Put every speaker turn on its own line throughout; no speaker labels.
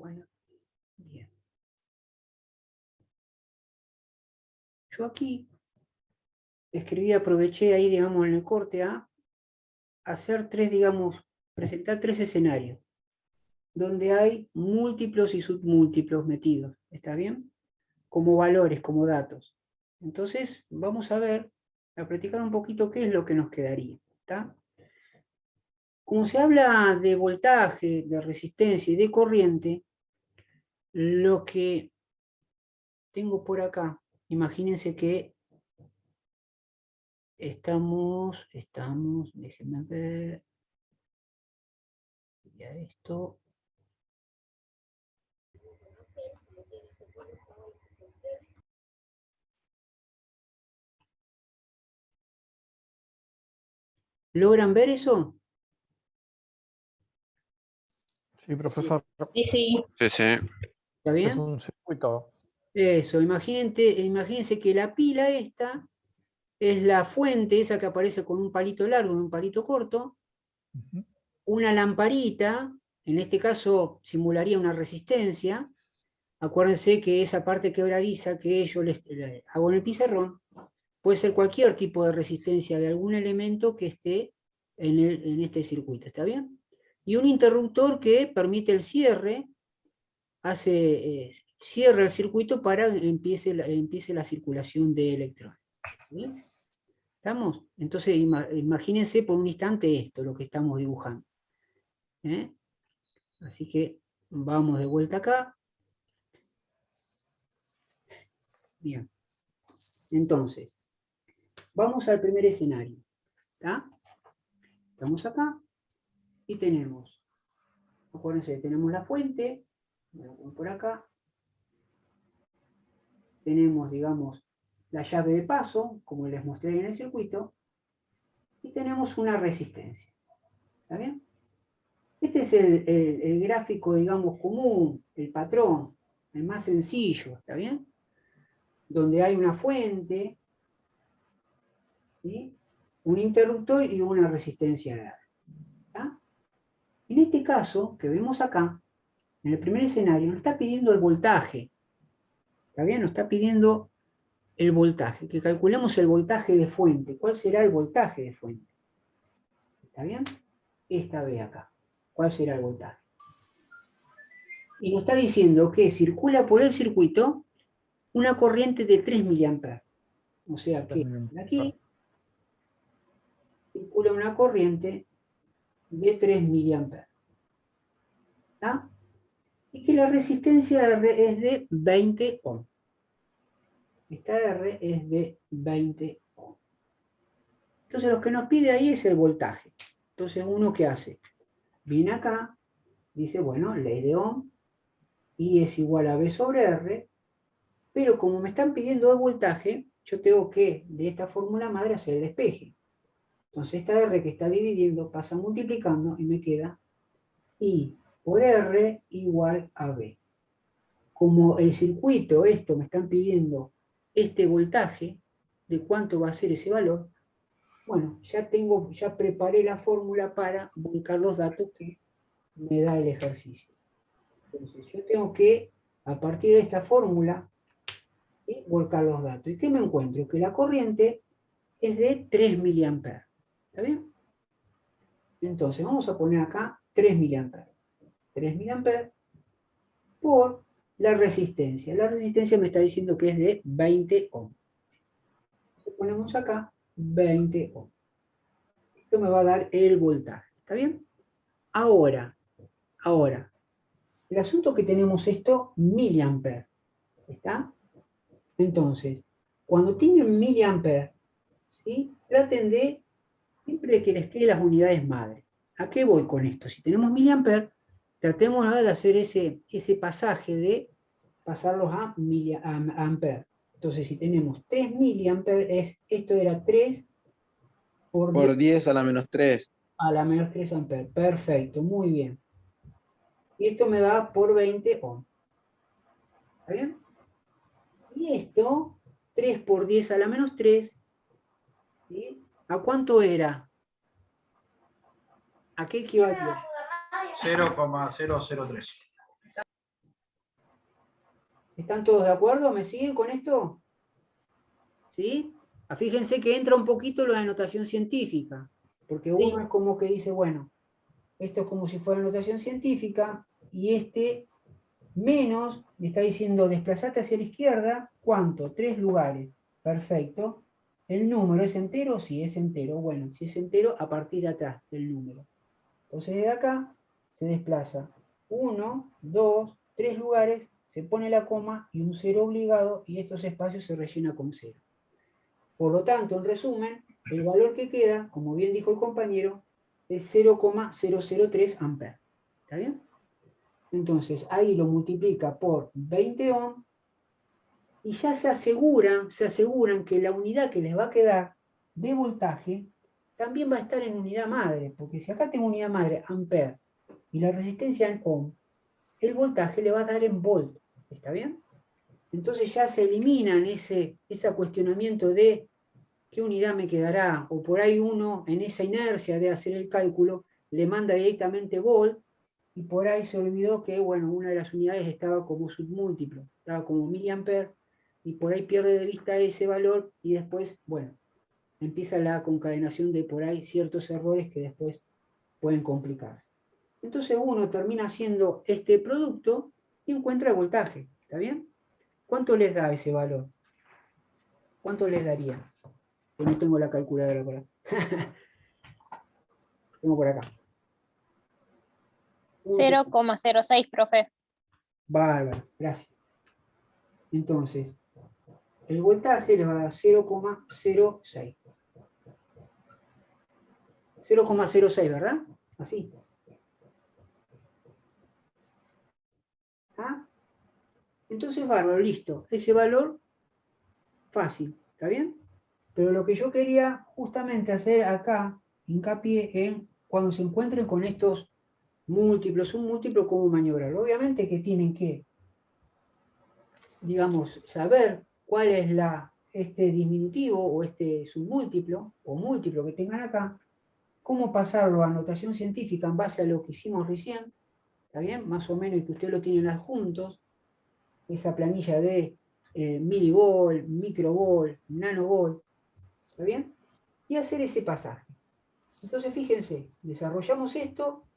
Bueno, bien. Yo aquí aproveché ahí, digamos, en el corte a hacer tres, digamos, presentar tres escenarios, donde hay múltiplos y submúltiplos metidos, ¿está bien? Como valores, como datos. Entonces, vamos a ver, a practicar un poquito qué es lo que nos quedaría, ¿está? Como se habla de voltaje, de resistencia y de corriente, lo que tengo por acá, imagínense que déjenme ver, ya esto. ¿Logran ver eso?
Sí, profesor.
Sí, sí.
Sí, sí.
¿Está bien?
Es un circuito.
Eso, imagínense que la pila esta es la fuente, esa que aparece con un palito largo y un palito corto, una lamparita, en este caso simularía una resistencia. Acuérdense que esa parte quebradiza que yo les hago en el pizarrón puede ser cualquier tipo de resistencia de algún elemento que esté en este circuito, ¿está bien? Y un interruptor que permite el cierre, cierra el circuito para que empiece la circulación de electrones. ¿Bien? ¿Estamos? Entonces imagínense por un instante esto, lo que estamos dibujando. ¿Eh? Así que vamos de vuelta acá. Bien. Entonces, vamos al primer escenario. ¿Está? Estamos acá y tenemos, acuérdense, tenemos la fuente, por acá, tenemos, digamos, la llave de paso, como les mostré en el circuito, y tenemos una resistencia. ¿Está bien? Este es el gráfico, digamos, común, el patrón, el más sencillo, ¿está bien? Donde hay una fuente, ¿sí? Un interruptor y una resistencia de R. ¿Está? En este caso, que vemos acá, en el primer escenario, nos está pidiendo el voltaje. ¿Está bien? Nos está pidiendo el voltaje, que calculemos el voltaje de fuente. ¿Cuál será el voltaje de fuente? ¿Está bien? Esta B acá. ¿Cuál será el voltaje? Y nos está diciendo que circula por el circuito una corriente de 3 mA. O sea que aquí circula una corriente de 3 mA. ¿Está? Y que la resistencia R es de 20 ohms. Esta R es de 20 ohms. Entonces lo que nos pide ahí es el voltaje. Entonces uno, ¿qué hace? Viene acá, dice, bueno, ley de Ohm, I es igual a B sobre R, pero como me están pidiendo el voltaje, yo tengo que, de esta fórmula madre, hacer el despeje. Entonces esta R que está dividiendo pasa multiplicando y me queda I por R igual a B. Como el circuito, esto, me están pidiendo este voltaje, de cuánto va a ser ese valor, bueno, ya preparé la fórmula para volcar los datos que me da el ejercicio. Entonces yo tengo que, a partir de esta fórmula, ¿sí?, volcar los datos. ¿Y qué me encuentro? Que la corriente es de 3 mA. ¿Está bien? Entonces vamos a poner acá 3 mA. 3 mA por la resistencia. La resistencia me está diciendo que es de 20 ohms. Entonces ponemos acá 20 ohms. Esto me va a dar el voltaje. ¿Está bien? Ahora, el asunto que tenemos esto, miliamperes. ¿Está? Entonces, cuando tienen miliamperes, ¿sí?, traten de, siempre que les quede las unidades madre. ¿A qué voy con esto? Si tenemos miliamperes, tratemos de hacer ese pasaje de pasarlos a amperes. Entonces, si tenemos 3 miliamperes, esto era 3
por 10 a la menos 3.
A la menos 3 amperes. Perfecto, muy bien. Y esto me da por 20 ohms. ¿Está bien? Y esto, 3 por 10 a la menos 3, ¿sí?, ¿a cuánto era? ¿A qué equivalía?
0,003.
¿Están todos de acuerdo? ¿Me siguen con esto? ¿Sí? Fíjense que entra un poquito lo de notación científica, porque uno es como que dice, bueno, esto es como si fuera notación científica, y este menos me está diciendo desplazate hacia la izquierda, ¿cuánto? 3 lugares. Perfecto. ¿El número es entero? Sí, es entero. Bueno, si es entero, a partir de atrás del número. Entonces de acá se desplaza 1, 2, 3 lugares, se pone la coma y un 0 obligado, y estos espacios se rellenan con 0. Por lo tanto, en resumen, el valor que queda, como bien dijo el compañero, es 0,003 amperes. ¿Está bien? Entonces, ahí lo multiplica por 20 ohm y ya se aseguran que la unidad que les va a quedar de voltaje también va a estar en unidad madre, porque si acá tengo unidad madre, ampere, y la resistencia en ohm, el voltaje le va a dar en volt. ¿Está bien? Entonces ya se eliminan ese cuestionamiento de qué unidad me quedará, o por ahí uno en esa inercia de hacer el cálculo le manda directamente volt, y por ahí se olvidó que, bueno, una de las unidades estaba como submúltiplo, estaba como miliampere, y por ahí pierde de vista ese valor, y después, bueno, empieza la concadenación de por ahí ciertos errores que después pueden complicarse. Entonces uno termina haciendo este producto y encuentra el voltaje, ¿está bien? ¿Cuánto les da ese valor? ¿Cuánto les daría? Que no tengo la calculadora por acá. Tengo por acá.
0,06, profe.
Bárbaro, gracias. Entonces, el voltaje le va a dar 0,06. 0,06, ¿verdad? Así. ¿Ah? Entonces, bárbaro, listo. Ese valor, fácil, ¿está bien? Pero lo que yo quería justamente hacer acá, hincapié en cuando se encuentren con estos múltiplos, un múltiplo, cómo maniobrar. Obviamente que tienen que, digamos, saber cuál es este diminutivo o este submúltiplo o múltiplo que tengan acá, cómo pasarlo a notación científica en base a lo que hicimos recién, ¿está bien? Más o menos, y que ustedes lo tienen adjuntos, esa planilla de milivol, microvol, nanovol, ¿está bien? Y hacer ese pasaje. Entonces, fíjense, desarrollamos esto,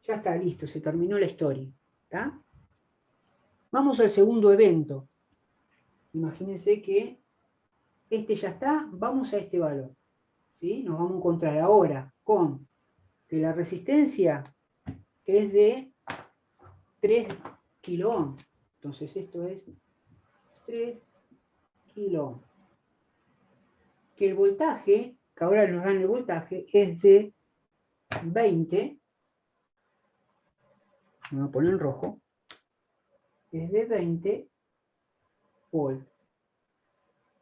ya está, listo, se terminó la historia, ¿está? Vamos al segundo evento. Imagínense que este ya está, vamos a este valor, ¿sí? Nos vamos a encontrar ahora con que la resistencia es de 3 kilo ohm. Entonces esto es 3 kilo ohm. Que el voltaje, que ahora nos dan el voltaje, es de 20, me voy a poner en rojo, es de 20 volt.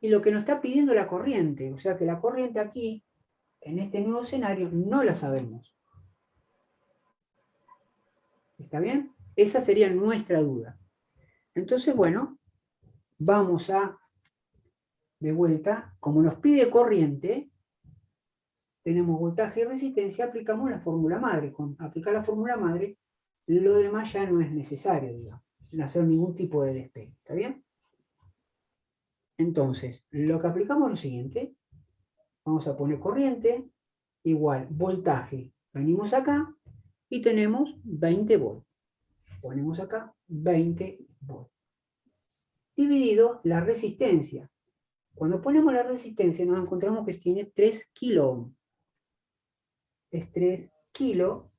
Y lo que nos está pidiendo la corriente, o sea que la corriente aquí, en este nuevo escenario, no la sabemos. ¿Está bien? Esa sería nuestra duda. Entonces, bueno, vamos a, de vuelta, como nos pide corriente, tenemos voltaje y resistencia, aplicamos la fórmula madre. Con aplicar la fórmula madre, lo demás ya no es necesario, digamos, no hacer ningún tipo de despegue. ¿Está bien? Entonces, lo que aplicamos es lo siguiente. Vamos a poner corriente igual voltaje. Venimos acá y tenemos 20 volts. Ponemos acá 20 volts. Dividido la resistencia. Cuando ponemos la resistencia nos encontramos que tiene 3 kilo ohm. Es 3 kilo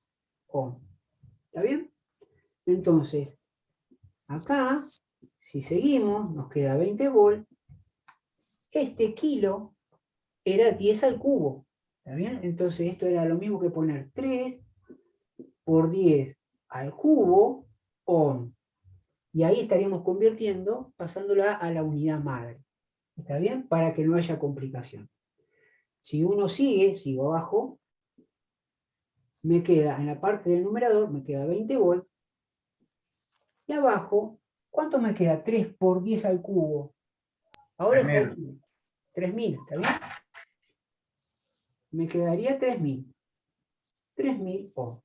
ohm. ¿Está bien? Entonces, acá, si seguimos, nos queda 20 volt. Este kilo era 10 al cubo. ¿Está bien? Entonces, esto era lo mismo que poner 3 por 10 al cubo ohm. Y ahí estaríamos convirtiendo, pasándola a la unidad madre. ¿Está bien? Para que no haya complicación. Si uno sigo abajo, me queda en la parte del numerador, me queda 20 volt. Y abajo, ¿cuánto me queda? 3 por 10 al cubo. Ahora es 3000. 3000, ¿está bien? Me quedaría 3000. 3000 ohm.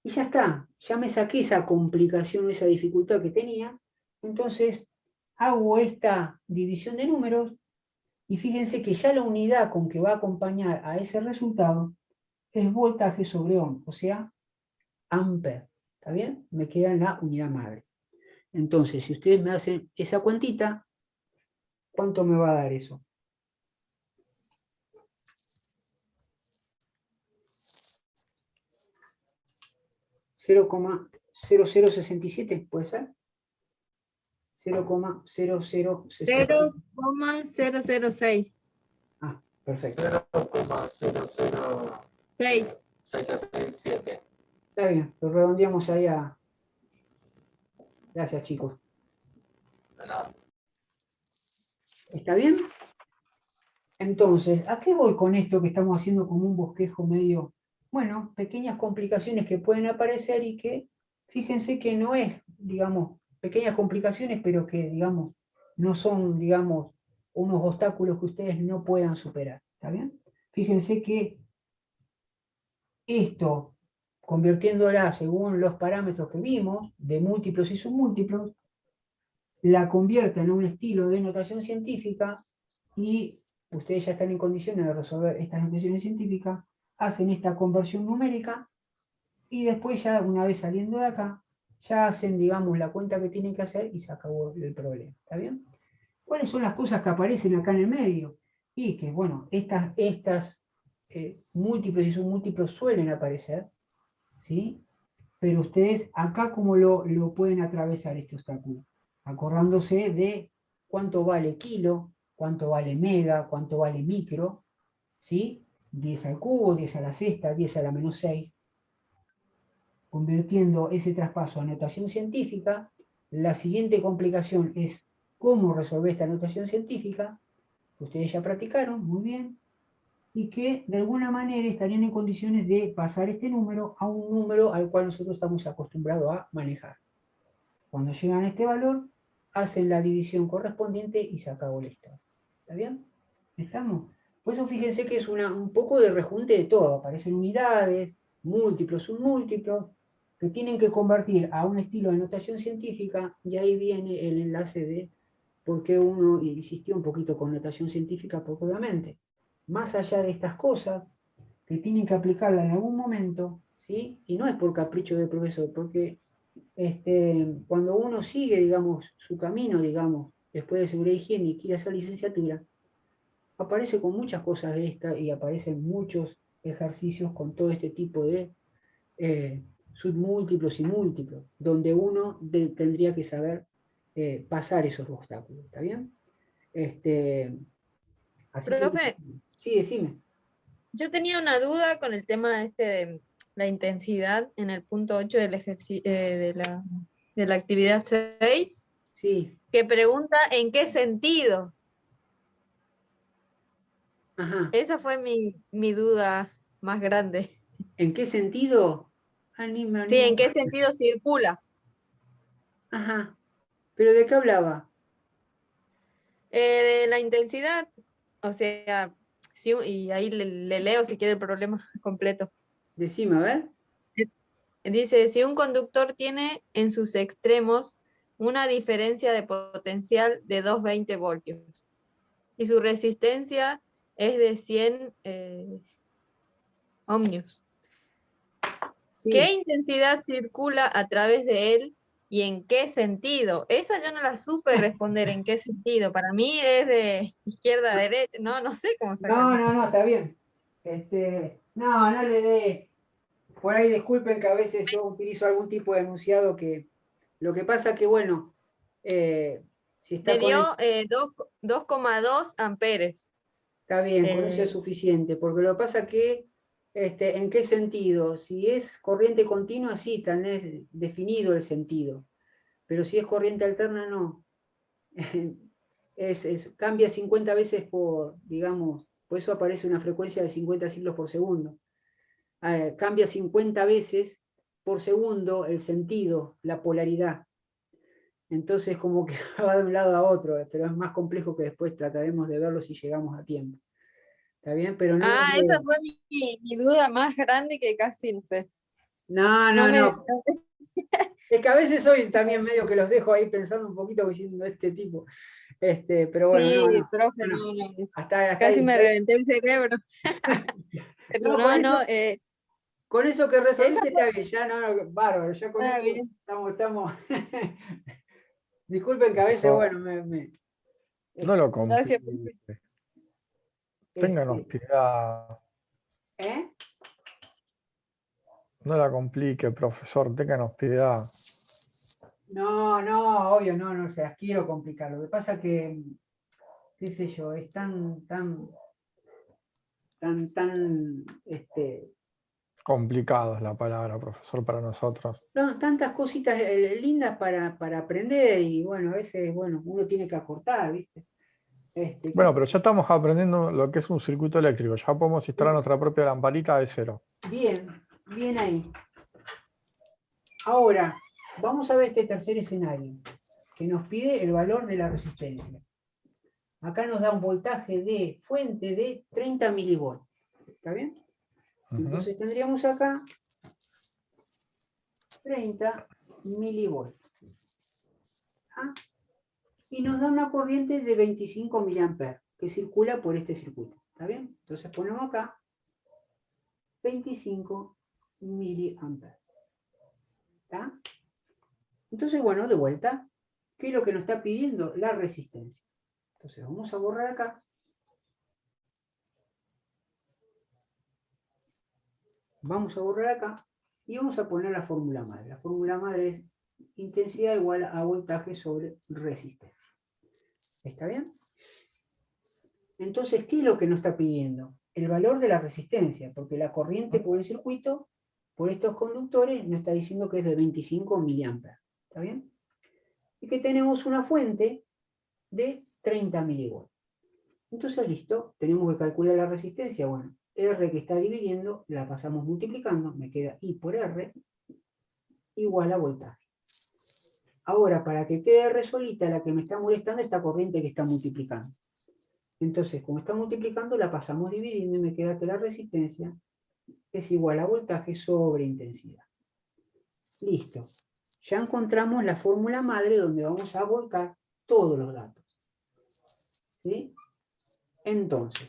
Y ya está. Ya me saqué esa complicación, esa dificultad que tenía. Entonces, hago esta división de números y fíjense que ya la unidad con que va a acompañar a ese resultado es voltaje sobre ohm, o sea, ampere. ¿Está bien? Me queda en la unidad madre. Entonces, si ustedes me hacen esa cuentita, ¿cuánto me va a dar eso? 0,0067, ¿puede ser? 0,0067.
0,006.
Ah, perfecto.
6.
0,00667.
Está bien, lo redondeamos ahí a... Gracias, chicos. ¿Está bien? Entonces, ¿a qué voy con esto que estamos haciendo como un bosquejo medio? Bueno, pequeñas complicaciones que pueden aparecer y que, fíjense que no es, digamos, pequeñas complicaciones, pero que, digamos, no son, digamos, unos obstáculos que ustedes no puedan superar. ¿Está bien? Fíjense que esto, convirtiéndola según los parámetros que vimos, de múltiplos y submúltiplos, la convierte en un estilo de notación científica y ustedes ya están en condiciones de resolver estas notaciones científicas, hacen esta conversión numérica y después ya una vez saliendo de acá, ya hacen, digamos, la cuenta que tienen que hacer y se acabó el problema. ¿Está bien? ¿Cuáles son las cosas que aparecen acá en el medio? Y que, bueno, estas múltiplos y submúltiplos suelen aparecer, ¿sí? Pero ustedes acá cómo lo pueden atravesar este obstáculo, acordándose de cuánto vale kilo, cuánto vale mega, cuánto vale micro, ¿sí? 10 al cubo, 10 a la sexta, 10 a la menos 6, convirtiendo ese traspaso a notación científica. La siguiente complicación es cómo resolver esta notación científica, que ustedes ya practicaron, muy bien, y que de alguna manera estarían en condiciones de pasar este número a un número al cual nosotros estamos acostumbrados a manejar. Cuando llegan a este valor, hacen la división correspondiente y se acabó la historia. ¿Está bien? ¿Estamos? Por eso fíjense que es un poco de rejunte de todo. Aparecen unidades, múltiplos, submúltiplos, que tienen que convertir a un estilo de notación científica, y ahí viene el enlace de por qué uno insistió un poquito con notación científica, porque obviamente, más allá de estas cosas, que tienen que aplicarla en algún momento, ¿sí? Y no es por capricho del profesor, porque cuando uno sigue, digamos, su camino, digamos, después de seguridad y higiene y quiere hacer licenciatura, aparece con muchas cosas de esta y aparecen muchos ejercicios con todo este tipo de submúltiplos y múltiplos, donde uno tendría que saber pasar esos obstáculos, ¿está bien? Así que,
Profe,
sí, decime.
yo tenía una duda con el tema de la intensidad en el punto 8 del de la actividad 6,
Sí,
que pregunta en qué sentido.
ajá.
Esa fue mi duda más grande.
¿En qué sentido?
Sí, ¿en qué sentido circula?
Ajá. ¿Pero de qué hablaba?
De la intensidad, o sea, sí, y ahí le leo si quiere el problema completo.
Decime, a ver.
Dice, si un conductor tiene en sus extremos una diferencia de potencial de 220 voltios y su resistencia es de 100 ohmios,
Sí.
¿qué intensidad circula a través de él y en qué sentido? Esa yo no la supe responder, ¿en qué sentido? Para mí es de izquierda a derecha, no sé cómo sacarlo.
No, está bien. No le dé. Por ahí disculpen que a veces yo utilizo algún tipo de enunciado que. Lo que pasa que, bueno, si está
Me
con
dio 2,2 amperes.
está bien, con eso es suficiente, porque lo que pasa que, ¿en qué sentido? Si es corriente continua, sí, tenés definido el sentido, pero si es corriente alterna, no. Cambia 50 veces por, digamos, por eso aparece una frecuencia de 50 ciclos por segundo. Cambia 50 veces por segundo el sentido, la polaridad. Entonces como que va de un lado a otro, pero es más complejo que después trataremos de verlo si llegamos a tiempo. ¿Está bien? Pero no.
Esa fue mi duda más grande que casi no sé.
No. Es que a veces soy también medio que los dejo ahí pensando un poquito diciendo este tipo. Pero bueno,
Sí,
no.
profe,
No,
no, no.
hasta
Casi
ahí.
me reventé el cerebro. Pero
No,
no,
con eso que
esa
resolviste
fue.
está bien, ya no, bárbaro, ya con
Ah,
eso
bien.
estamos. Disculpen que a veces,
Profesor,
bueno,
no lo
Gracias,
complique.
profe.
Ténganos
este,
piedad.
¿eh?
No la complique, profesor. Ténganos piedad.
No, obvio, no se las quiero complicar. Lo que pasa que, qué sé yo, es tan,
Complicado es la palabra, profesor, para nosotros.
tantas cositas lindas para aprender y bueno, a veces, bueno, uno tiene que acortar, ¿viste? Qué
Bueno,
sé
pero ya estamos aprendiendo lo que es un circuito eléctrico. Ya podemos instalar nuestra propia lamparita de cero.
bien, bien ahí. Ahora, vamos a ver este tercer escenario, que nos pide el valor de la resistencia. Acá nos da un voltaje de fuente de 30 milivolts. ¿Está bien?
Ujú.
Entonces tendríamos acá 30 milivolts. ¿Ah? Y nos da una corriente de 25 miliamperes que circula por este circuito. ¿Está bien? Entonces ponemos acá 25 miliamperes. ¿Está? Entonces, bueno, de vuelta, ¿qué es lo que nos está pidiendo? La resistencia. Entonces vamos a borrar acá. Vamos a borrar acá y vamos a poner la fórmula madre. La fórmula madre es intensidad igual a voltaje sobre resistencia. ¿Está bien? Entonces, ¿qué es lo que nos está pidiendo? El valor de la resistencia, porque la corriente por el circuito, por estos conductores, nos está diciendo que es de 25 miliamperes. ¿Está bien? Y que tenemos una fuente de 30 milivolts. Entonces, listo, tenemos que calcular la resistencia. Bueno, R que está dividiendo, la pasamos multiplicando, me queda I por R igual a voltaje. Ahora, para que quede R solita, la que me está molestando es esta corriente que está multiplicando. Entonces, como está multiplicando, la pasamos dividiendo y me queda que la resistencia es igual a voltaje sobre intensidad. Listo. Ya encontramos la fórmula madre donde vamos a volcar todos los datos. ¿Sí? Entonces,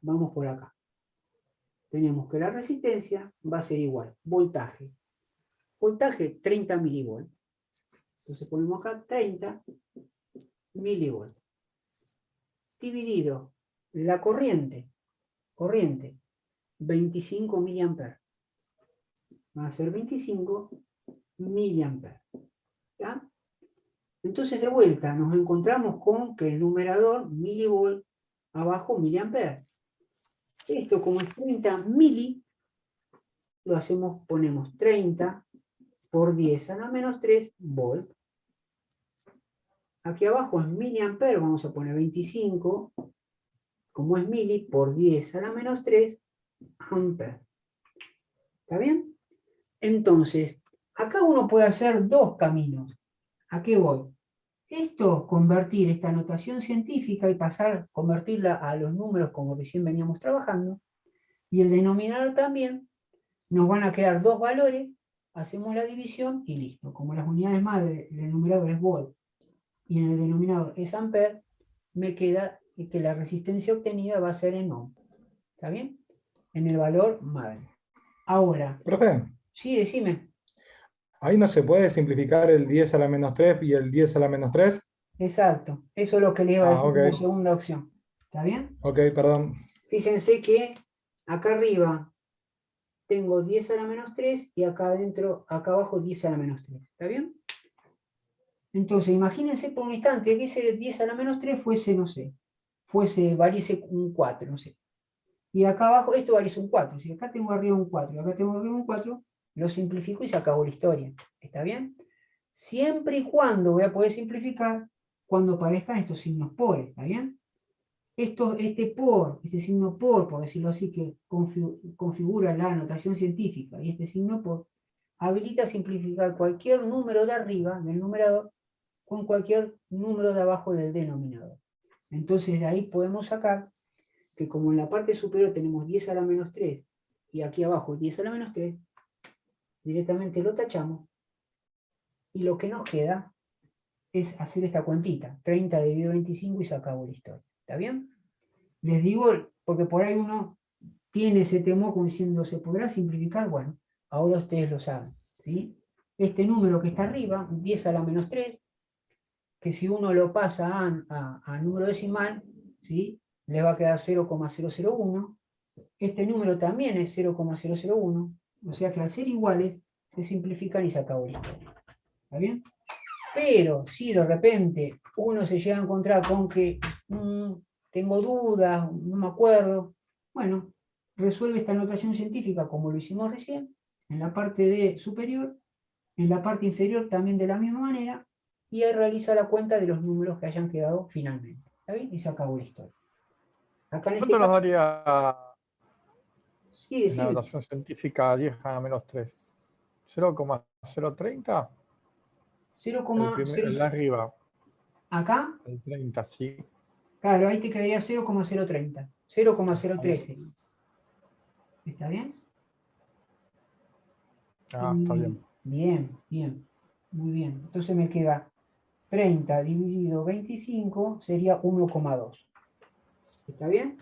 vamos por acá. Tenemos que la resistencia va a ser igual. Voltaje. Voltaje 30 milivolts. Entonces ponemos acá 30 milivolts. Dividido la corriente. Corriente. 25 miliamperes. Va a ser 25 miliamperes. ¿Ya? Entonces de vuelta nos encontramos con que el numerador milivolt abajo miliamperes. Esto como es 30 mili, lo hacemos, ponemos 30 por 10 a la menos 3 volt. Aquí abajo es miliamperes, vamos a poner 25, como es mili, por 10 a la menos 3 amperes. ¿Está bien? Entonces, acá uno puede hacer dos caminos. ¿A qué voy? Esto, convertir esta notación científica y convertirla a los números como recién veníamos trabajando, y el denominador también, nos van a quedar dos valores, hacemos la división y listo. Como las unidades madre, el numerador es volt y en el denominador es ampere, me queda que la resistencia obtenida va a ser en ohm. ¿Está bien? En el valor madre. Ahora,
Profe,
sí, decime.
ahí no se puede simplificar el 10 a la menos 3 y el 10 a la menos 3.
Exacto, eso es lo que le iba a
Ah,
decir
ok,
como segunda opción. ¿Está bien?
ok, perdón.
Fíjense que acá arriba tengo 10 a la menos 3 y acá adentro, acá abajo 10 a la menos 3. ¿Está bien? Entonces, imagínense por un instante que ese 10 a la menos 3 fuese, no sé, valiese un 4, no sé. Y acá abajo esto valiese un 4. Si acá tengo arriba un 4 y acá tengo arriba un 4, lo simplifico y se acabó la historia. ¿Está bien? Siempre y cuando voy a poder simplificar cuando aparezcan estos signos por, ¿está bien? Este signo por decirlo así, que configura la notación científica, y este signo por, habilita simplificar cualquier número de arriba del numerador con cualquier número de abajo del denominador. Entonces de ahí podemos sacar que como en la parte superior tenemos 10 a la menos 3 y aquí abajo 10 a la menos 3, directamente lo tachamos. Y lo que nos queda es hacer esta cuentita. 30 dividido 25 y se acabó la historia. ¿Está bien? Les digo, porque por ahí uno tiene ese temor como diciendo, ¿se podrá simplificar? Bueno, ahora ustedes lo saben. ¿Sí? Este número que está arriba, 10 a la menos 3, que si uno lo pasa a número decimal, ¿sí? Le va a quedar 0,001. Este número también es 0,001. O sea que al ser iguales, se simplifican y se acabó la historia. ¿Está bien? Pero si de repente uno se llega a encontrar con que tengo dudas, no me acuerdo, bueno, resuelve esta notación científica como lo hicimos recién, en la parte de superior, en la parte inferior también de la misma manera, y ahí realiza la cuenta de los números que hayan quedado finalmente. ¿Está bien? Y se acabó la historia. Acá en este
¿Cuánto nos
caso,
daría
sí,
en la
decime,
notación científica 10 a la menos 3? ¿0,030?
0,0,
El de arriba,
acá,
el 30, sí.
claro, ahí te quedaría 0,030, 0,013. ¿Está bien?
Ah, está bien.
Bien, bien, muy bien. Entonces me queda 30 dividido 25 sería 1,2. ¿Está bien?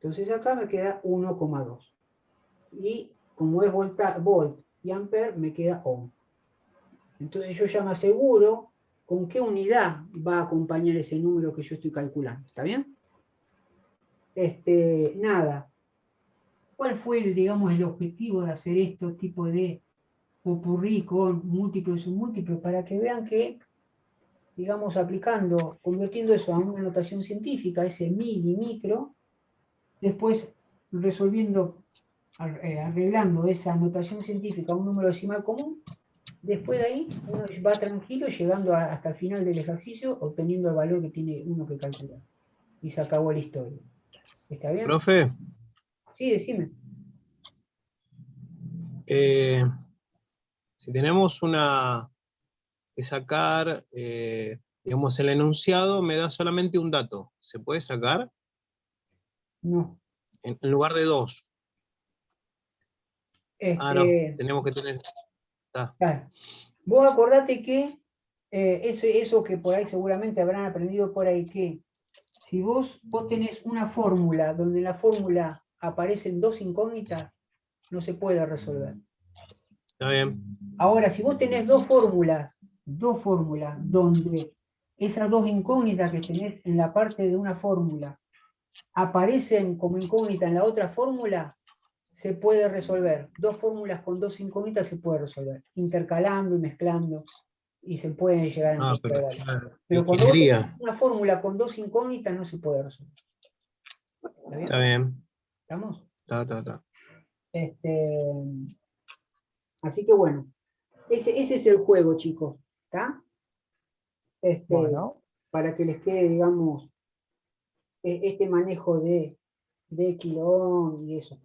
Entonces acá me queda 1,2. Y como es volt y ampere, me queda ohm. Entonces yo ya me aseguro con qué unidad va a acompañar ese número que yo estoy calculando. ¿Está bien? Nada. ¿Cuál fue, digamos, el objetivo de hacer este tipo de popurrí con múltiplos y submúltiplos? Para que vean que, digamos, aplicando, convirtiendo eso a una notación científica, ese mil y micro, después resolviendo, arreglando esa notación científica a un número decimal común, después de ahí uno va tranquilo llegando hasta el final del ejercicio, obteniendo el valor que tiene uno que calcular. Y se acabó la historia. ¿Está bien?
Profe,
Sí, decime.
si tenemos que sacar, digamos, el enunciado me da solamente un dato. ¿Se puede sacar?
No.
En lugar de dos. Ah, no, tenemos que tener.
Claro. Vos acordate que eso que por ahí seguramente habrán aprendido por ahí, que si vos tenés una fórmula donde en la fórmula aparecen dos incógnitas, no se puede resolver.
Está bien.
Ahora, si vos tenés dos fórmulas donde esas dos incógnitas que tenés en la parte de una fórmula aparecen como incógnita en la otra fórmula, se puede resolver. Dos fórmulas con dos incógnitas se puede resolver, intercalando y mezclando, y se pueden llegar a
Ah,
encontrar
pero
valores.
claro.
Pero cuando vos tenés
Ingeniería.
una fórmula con dos incógnitas no se puede resolver. ¿Está bien?
Está bien.
¿Estamos?
Está.
Así que bueno, ese es el juego, chicos. ¿Está?
Bueno,
Para que les quede, digamos, este manejo de kilo ohm y eso.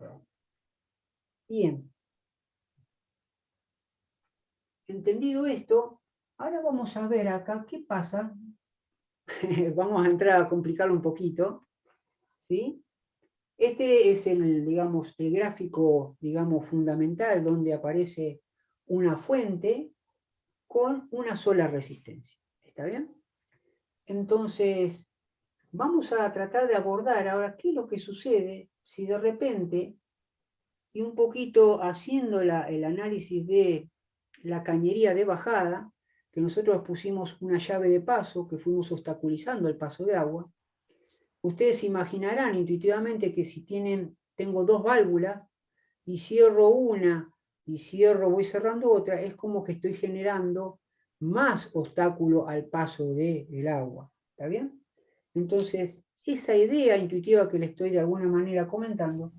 Bien. Entendido esto, ahora vamos a ver acá qué pasa. Vamos a entrar a complicarlo un poquito. ¿Sí? Este es digamos, el gráfico, digamos, fundamental donde aparece una fuente con una sola resistencia. ¿Está bien? Entonces, vamos a tratar de abordar ahora qué es lo que sucede si de repente, y un poquito haciendo el análisis de la cañería de bajada, que nosotros pusimos una llave de paso, que fuimos obstaculizando el paso de agua, ustedes imaginarán intuitivamente que si tengo dos válvulas y cierro una y voy cerrando otra, es como que estoy generando más obstáculo al paso del agua. ¿Está bien? Entonces, esa idea intuitiva que le estoy de alguna manera comentando,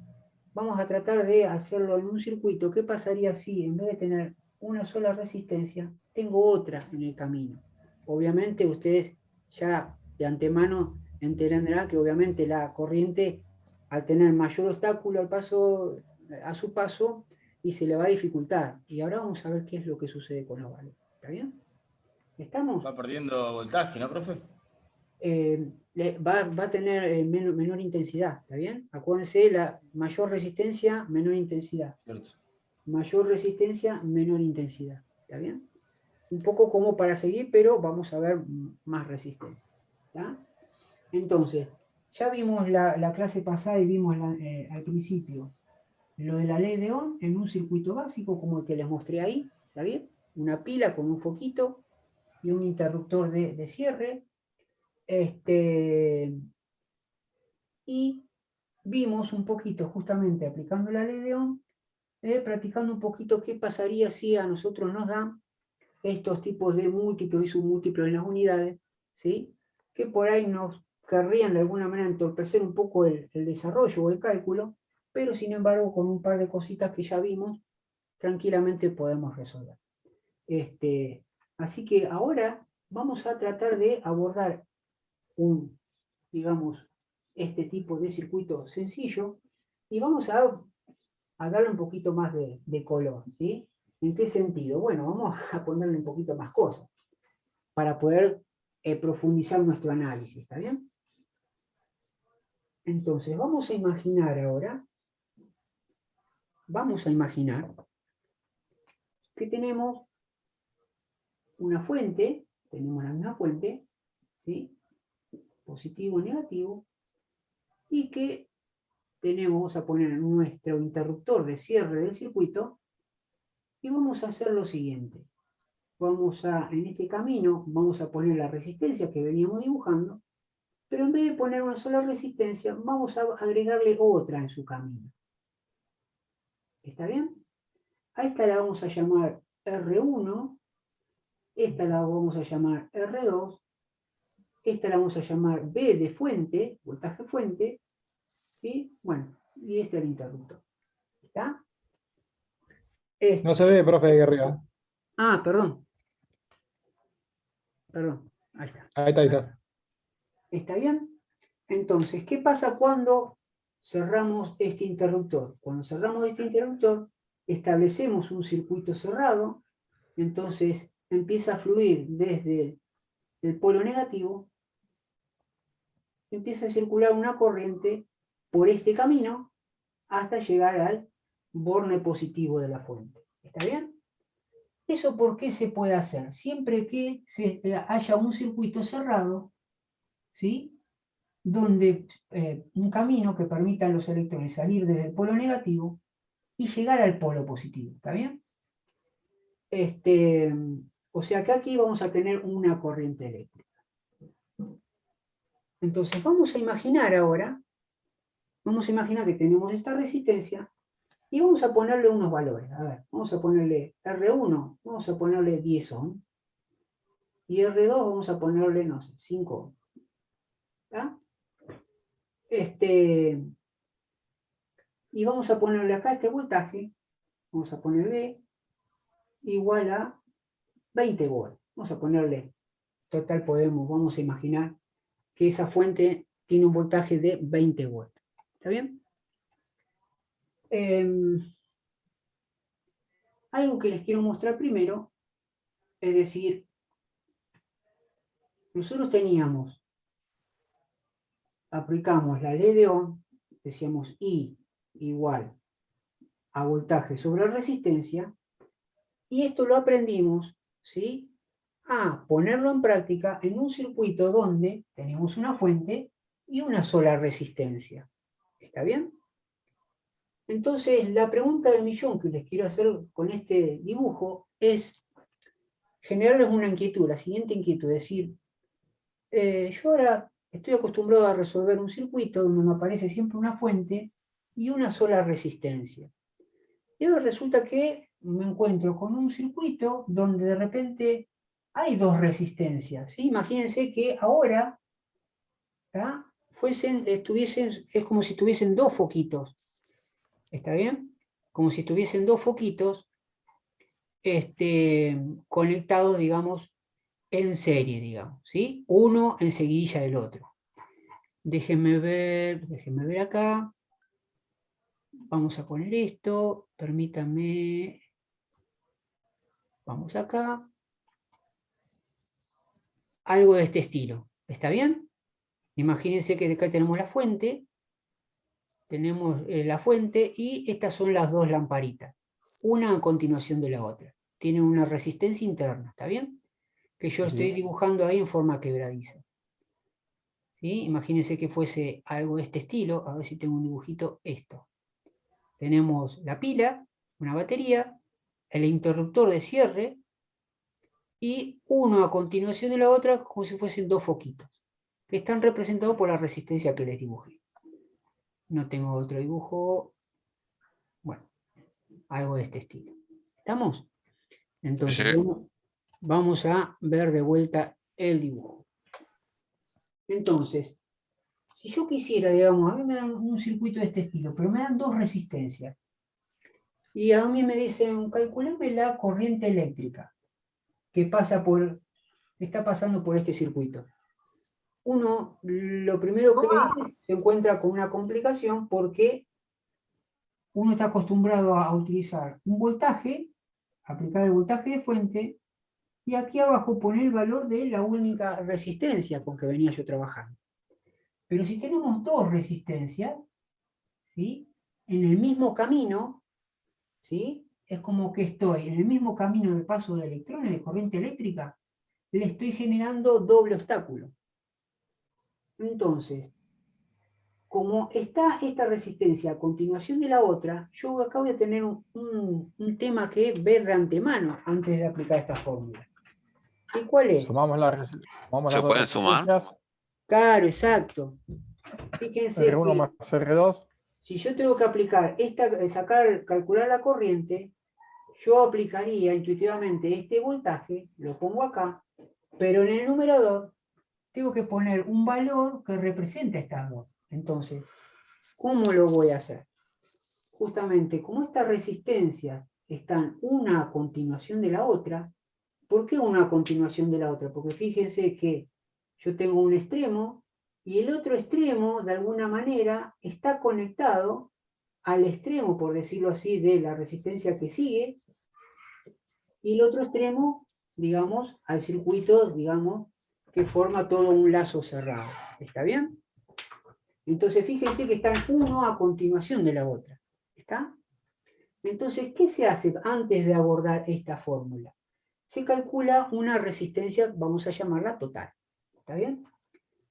vamos a tratar de hacerlo en un circuito. ¿Qué pasaría si en vez de tener una sola resistencia, tengo otra en el camino? Obviamente ustedes ya de antemano entenderán que obviamente la corriente, al tener mayor obstáculo a su paso, y se le va a dificultar. Y ahora vamos a ver qué es lo que sucede con los valores. ¿Está bien? ¿Estamos?
Va perdiendo voltaje, ¿no, profe?
Va a tener menor intensidad, ¿está bien? Acuérdense, la mayor resistencia, menor intensidad.
Cierto.
mayor resistencia, menor intensidad. ¿Está bien? Un poco como para seguir, pero vamos a ver más resistencia. ¿Está? Entonces, ya vimos la clase pasada y vimos al principio lo de la ley de Ohm en un circuito básico como el que les mostré ahí. ¿Está bien? Una pila con un foquito y un interruptor de cierre. Y vimos un poquito, justamente aplicando la ley de Ohm, practicando un poquito qué pasaría si a nosotros nos dan estos tipos de múltiplos y submúltiplos en las unidades, ¿sí? Que por ahí nos querrían de alguna manera entorpecer un poco el desarrollo o el cálculo, pero sin embargo con un par de cositas que ya vimos, tranquilamente podemos resolver. Así que ahora vamos a tratar de abordar digamos, este tipo de circuito sencillo y vamos a darle un poquito más de color, ¿sí? ¿En qué sentido? Bueno, vamos a ponerle un poquito más cosas para poder profundizar nuestro análisis, ¿está bien? Entonces, vamos a imaginar ahora, que tenemos una fuente, tenemos la misma fuente, ¿sí? Positivo, negativo, y que vamos a poner nuestro interruptor de cierre del circuito, y vamos a hacer lo siguiente. En este camino, vamos a poner la resistencia que veníamos dibujando, pero en vez de poner una sola resistencia, vamos a agregarle otra en su camino. ¿Está bien? A esta la vamos a llamar R1, esta la vamos a llamar R2, esta la vamos a llamar B de fuente, voltaje fuente, ¿sí? Bueno, y este es el interruptor. ¿Está?
No se ve, profe, ahí arriba.
Ah, perdón. Ahí está.
Ahí está, ahí está.
¿Está bien? Entonces, ¿qué pasa cuando cerramos este interruptor? Cuando cerramos este interruptor, establecemos un circuito cerrado, entonces empieza a fluir desde el polo negativo, empieza a circular una corriente por este camino hasta llegar al borne positivo de la fuente. ¿Está bien? ¿Eso por qué se puede hacer? Siempre que haya un circuito cerrado, ¿sí? Donde un camino que permita a los electrones salir desde el polo negativo y llegar al polo positivo. ¿Está bien? O sea que aquí vamos a tener una corriente eléctrica. Entonces vamos a imaginar ahora, que tenemos esta resistencia y vamos a ponerle unos valores. A ver, vamos a ponerle R1, vamos a ponerle 10 ohm. Y R2 vamos a ponerle, no sé, 5 ohm. ¿Está? Y vamos a ponerle acá este voltaje, vamos a poner B igual a 20 volts. Vamos a ponerle, total vamos a imaginar que esa fuente tiene un voltaje de 20 volts. ¿Está bien? Algo que les quiero mostrar primero, es decir, nosotros aplicamos la ley de Ohm, decíamos I igual a voltaje sobre resistencia, y esto lo aprendimos, ¿sí? A ponerlo en práctica en un circuito donde tenemos una fuente y una sola resistencia. ¿Está bien? Entonces, la pregunta del millón que les quiero hacer con este dibujo es generarles una inquietud, la siguiente inquietud, es decir, yo ahora estoy acostumbrado a resolver un circuito donde me aparece siempre una fuente y una sola resistencia. Y ahora resulta que me encuentro con un circuito donde de repente hay dos resistencias, ¿sí? Imagínense que ahora es como si tuviesen dos foquitos. ¿Está bien? Como si tuviesen dos foquitos conectados, digamos, en serie, digamos, ¿sí? Uno en seguidilla del otro. Déjenme ver acá. Vamos a poner esto, permítanme. Vamos acá. Algo de este estilo. ¿Está bien? Imagínense que acá tenemos la fuente. Tenemos la fuente y estas son las dos lamparitas. una a continuación de la otra. Tienen una resistencia interna, ¿está bien? Que yo estoy
Sí.
dibujando ahí en forma quebradiza. ¿Sí? Imagínense que fuese algo de este estilo, a ver si tengo un dibujito, esto. Tenemos la pila, una batería, el interruptor de cierre, y uno a continuación de la otra como si fuesen dos foquitos, que están representados por la resistencia que les dibujé. No tengo otro dibujo, bueno, algo de este estilo. ¿Estamos? Entonces,
Sí.
vamos a ver de vuelta el dibujo. Entonces, si yo quisiera, digamos, a mí me dan un circuito de este estilo, pero me dan dos resistencias. Y a mí me dicen, calculame la corriente eléctrica que está pasando por este circuito. Uno, lo primero que dice, se encuentra con una complicación porque uno está acostumbrado a utilizar un voltaje, aplicar el voltaje de fuente, y aquí abajo poner el valor de la única resistencia con que venía yo trabajando. Pero si tenemos dos resistencias, ¿sí?, en el mismo camino, ¿sí?, es como que estoy en el mismo camino de paso de electrones, de corriente eléctrica, le estoy generando doble obstáculo. Entonces, como está esta resistencia a continuación de la otra, yo acá voy a tener un tema que ver de antemano antes de aplicar esta fórmula. ¿Y cuál es?
Sumamos las
¿Se
dos
pueden sumar?
resistencias.
Claro, exacto. Fíjense
R1
que
más R2.
si yo tengo que aplicar calcular la corriente, yo aplicaría intuitivamente este voltaje, lo pongo acá, pero en el numerador tengo que poner un valor que represente estas dos. Entonces, ¿cómo lo voy a hacer? Justamente, como estas resistencias están una a continuación de la otra, ¿por qué una a continuación de la otra? Porque fíjense que yo tengo un extremo y el otro extremo, de alguna manera, está conectado al extremo, por decirlo así, de la resistencia que sigue, y el otro extremo, digamos, al circuito, digamos, que forma todo un lazo cerrado. ¿Está bien? Entonces, fíjense que están uno a continuación de la otra. ¿Está? Entonces, ¿qué se hace antes de abordar esta fórmula? Se calcula una resistencia, vamos a llamarla total. ¿Está bien?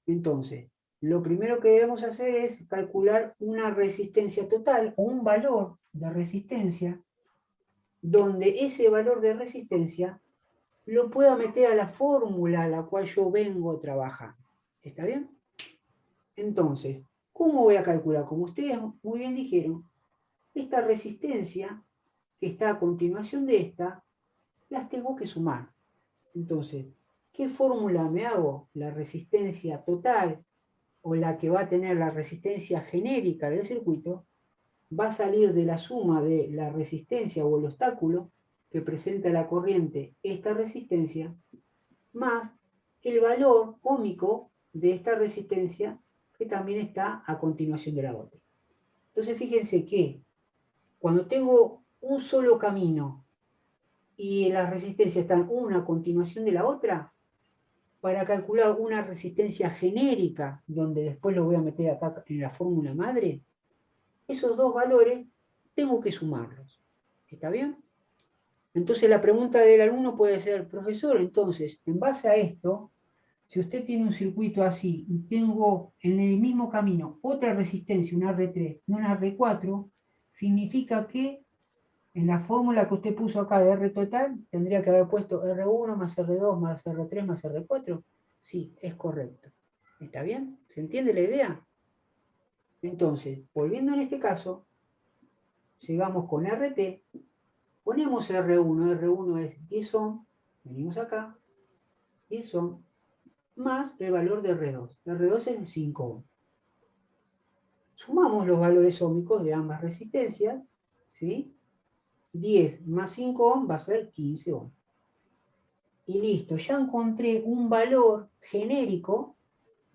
Entonces, lo primero que debemos hacer es calcular una resistencia total o un valor de resistencia donde ese valor de resistencia lo pueda meter a la fórmula a la cual yo vengo trabajando. ¿Está bien? Entonces, ¿cómo voy a calcular? Como ustedes muy bien dijeron, esta resistencia que está a continuación de esta, las tengo que sumar. Entonces, ¿qué fórmula me hago? La resistencia total o la que va a tener la resistencia genérica del circuito va a salir de la suma de la resistencia o el obstáculo que presenta la corriente, esta resistencia, más el valor óhmico de esta resistencia que también está a continuación de la otra. Entonces fíjense que cuando tengo un solo camino y las resistencias están una a continuación de la otra, para calcular una resistencia genérica, donde después lo voy a meter acá en la fórmula madre, esos dos valores tengo que sumarlos. ¿Está bien? Entonces la pregunta del alumno puede ser, profesor, entonces, en base a esto, si usted tiene un circuito así y tengo en el mismo camino otra resistencia, una R3 y una R4, significa que en la fórmula que usted puso acá de R total, tendría que haber puesto R1 más R2 más R3 más R4. Sí, es correcto. ¿Está bien? ¿Se entiende la idea? Entonces, volviendo en este caso, llegamos con RT, ponemos R1, R1 es 10 ohm, venimos acá, 10 ohm, más el valor de R2. R2 es 5 ohm. Sumamos los valores óhmicos de ambas resistencias, ¿sí? 10 más 5 ohm va a ser 15 ohm. Y listo, ya encontré un valor genérico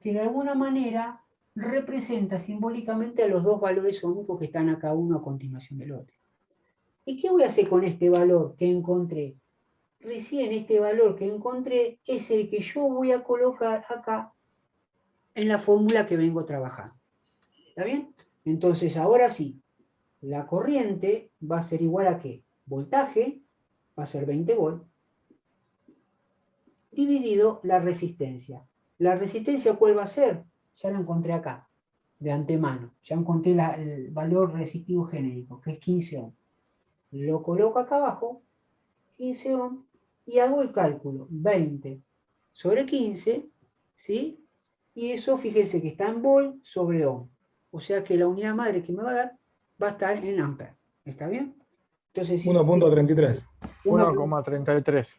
que de alguna manera representa simbólicamente a los dos valores óhmicos que están acá uno a continuación del otro. ¿Y qué voy a hacer con este valor que encontré? Recién este valor que encontré es el que yo voy a colocar acá en la fórmula que vengo trabajando. ¿Está bien? Entonces, ahora sí, la corriente va a ser igual a ¿qué? voltaje, va a ser 20 volt, dividido la resistencia. ¿La resistencia cuál va a ser? Ya lo encontré acá, de antemano. Ya encontré el valor resistivo genérico, que es 15 ohms. Lo coloco acá abajo, 15 ohms, y hago el cálculo. 20 sobre 15, ¿sí? Y eso, fíjense que está en volt sobre ohm. O sea que la unidad madre que me va a dar va a estar en amperes. ¿Está bien? Entonces, si
1.33.
1,33.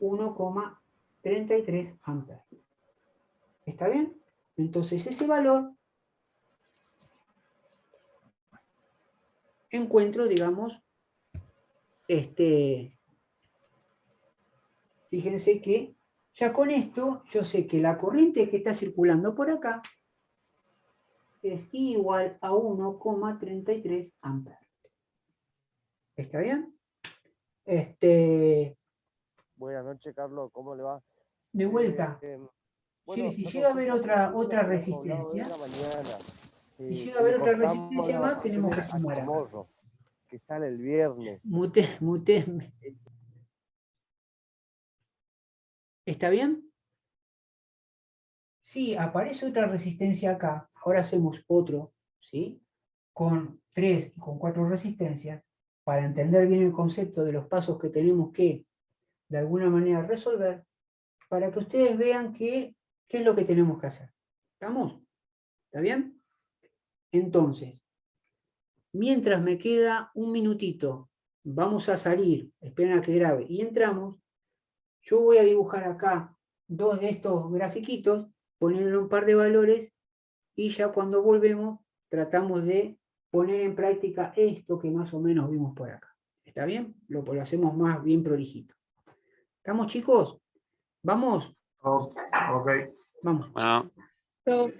1,33 amperes. ¿Está bien? Entonces ese valor encuentro, digamos, fíjense que ya con esto yo sé que la corriente que está circulando por acá es igual a 1,33 amperes. ¿Está bien?
Buenas noches, Carlos, ¿cómo le va?
De vuelta.
Bueno,
Si
la
llega a haber
consulta
otra
que habíamos hablado hoy
resistencia,
en la mañana,
si llega a haber otra resistencia más, tenemos que
a
sumar acá.
Chamorro, que sale el viernes.
Mutéme. ¿Está bien? Si aparece otra resistencia acá, ahora hacemos otro, ¿sí? Con 3 y con 4 resistencias, para entender bien el concepto de los pasos que tenemos que, de alguna manera, resolver, para que ustedes vean qué es lo que tenemos que hacer. ¿Estamos? ¿Está bien? Entonces, mientras me queda un minutito, vamos a salir, esperen a que grabe, y entramos, yo voy a dibujar acá 2 de estos grafiquitos, poniendo un par de valores, y ya cuando volvemos, tratamos de poner en práctica esto que más o menos vimos por acá. ¿Está bien? Lo hacemos más bien prolijito. ¿Estamos, chicos? ¿Vamos?
Ok.
Vamos.
Bueno.
So,